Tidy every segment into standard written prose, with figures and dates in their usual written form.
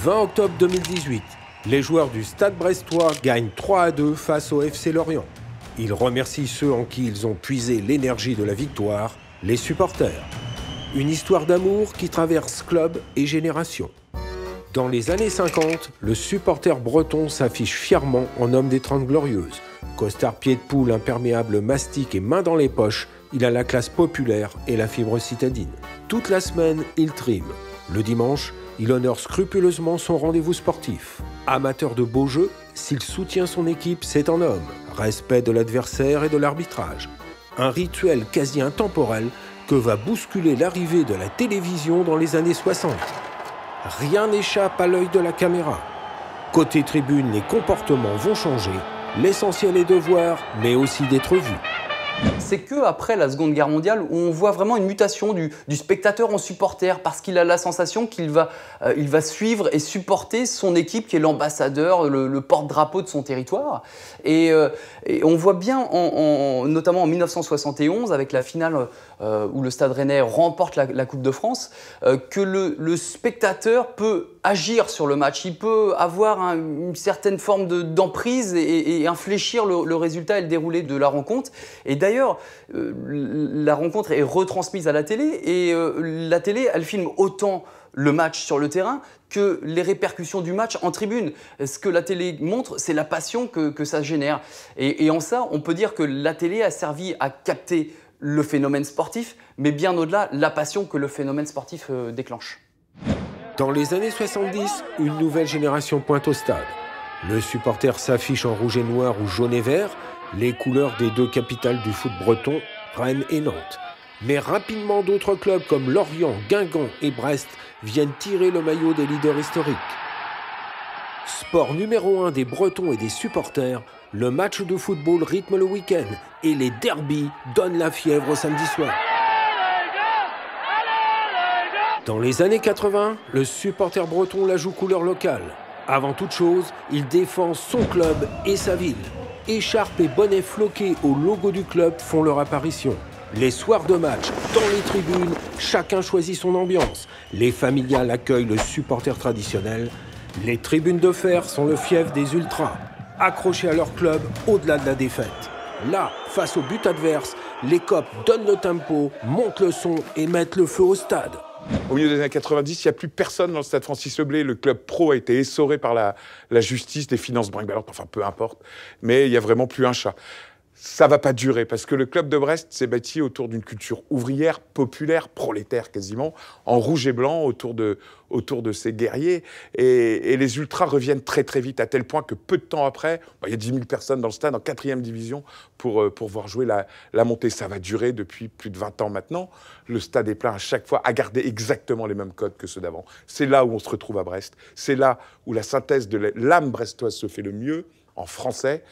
20 octobre 2018, les joueurs du Stade brestois gagnent 3-2 face au FC Lorient. Ils remercient ceux en qui ils ont puisé l'énergie de la victoire, les supporters. Une histoire d'amour qui traverse club et génération. Dans les années 50, le supporter breton s'affiche fièrement en homme des 30 glorieuses. Costard pied de poule, imperméable, mastic et main dans les poches, il a la classe populaire et la fibre citadine. Toute la semaine, il trime. Le dimanche, il honore scrupuleusement son rendez-vous sportif. Amateur de beaux jeux, s'il soutient son équipe, c'est un homme. Respect de l'adversaire et de l'arbitrage. Un rituel quasi intemporel que va bousculer l'arrivée de la télévision dans les années 60. Rien n'échappe à l'œil de la caméra. Côté tribune, les comportements vont changer. L'essentiel est de voir, mais aussi d'être vu. C'est qu'après la Seconde Guerre mondiale où on voit vraiment une mutation du spectateur en supporter parce qu'il a la sensation qu'il va suivre et supporter son équipe qui est l'ambassadeur, le porte-drapeau de son territoire. Et on voit bien, notamment en 1971, avec la finale où le Stade Rennais remporte la Coupe de France, que le spectateur peut agir sur le match. Il peut avoir une certaine forme d'emprise et infléchir le résultat et le déroulé de la rencontre. Et d'ailleurs, la rencontre est retransmise à la télé et la télé, elle filme autant le match sur le terrain que les répercussions du match en tribune. Ce que la télé montre, c'est la passion que ça génère. Et en ça, on peut dire que la télé a servi à capter le phénomène sportif, mais bien au-delà, la passion que le phénomène sportif déclenche. Dans les années 70, une nouvelle génération pointe au stade. Le supporter s'affiche en rouge et noir ou jaune et vert, les couleurs des deux capitales du foot breton, Rennes et Nantes. Mais rapidement, d'autres clubs comme Lorient, Guingamp et Brest viennent tirer le maillot des leaders historiques. Sport numéro 1 des Bretons et des supporters, le match de football rythme le week-end et les derbies donnent la fièvre au samedi soir. Dans les années 80, le supporter breton la joue couleur locale. Avant toute chose, il défend son club et sa ville. Écharpes et bonnets floqués au logo du club font leur apparition. Les soirs de match, dans les tribunes, chacun choisit son ambiance. Les familiales accueillent le supporter traditionnel. Les tribunes de fer sont le fief des ultras, accrochés à leur club au-delà de la défaite. Là, face au but adverse, les copes donnent le tempo, montent le son et mettent le feu au stade. Au milieu des années 90, il n'y a plus personne dans le stade Francis Leblay. Le club pro a été essoré par la justice, des finances brinque-ballantes, enfin peu importe. Mais il n'y a vraiment plus un chat. Ça ne va pas durer parce que le club de Brest s'est bâti autour d'une culture ouvrière, populaire, prolétaire quasiment, en rouge et blanc autour de ces guerriers. Et les ultras reviennent très très vite, à tel point que peu de temps après, il y a 10 000 personnes dans le stade en 4e division pour voir jouer la montée. Ça va durer depuis plus de 20 ans maintenant. Le stade est plein à chaque fois à garder exactement les mêmes codes que ceux d'avant. C'est là où on se retrouve à Brest. C'est là où la synthèse de l'âme brestoise se fait le mieux, en français.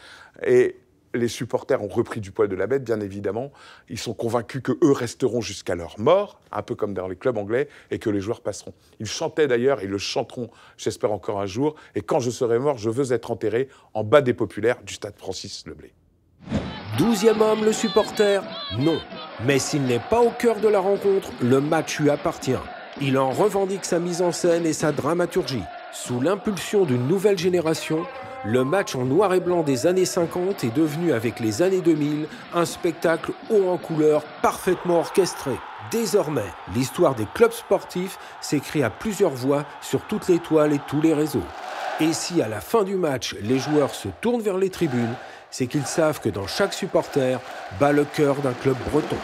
Et les supporters ont repris du poil de la bête, bien évidemment. Ils sont convaincus qu'eux resteront jusqu'à leur mort, un peu comme dans les clubs anglais, et que les joueurs passeront. Ils chantaient d'ailleurs, et le chanteront, j'espère encore un jour, et quand je serai mort, je veux être enterré en bas des populaires du stade Francis Leblay. 12e homme, le supporter? Non. Mais s'il n'est pas au cœur de la rencontre, le match lui appartient. Il en revendique sa mise en scène et sa dramaturgie. Sous l'impulsion d'une nouvelle génération, le match en noir et blanc des années 50 est devenu, avec les années 2000, un spectacle haut en couleur, parfaitement orchestré. Désormais, l'histoire des clubs sportifs s'écrit à plusieurs voix sur toutes les toiles et tous les réseaux. Et si à la fin du match, les joueurs se tournent vers les tribunes, c'est qu'ils savent que dans chaque supporter bat le cœur d'un club breton.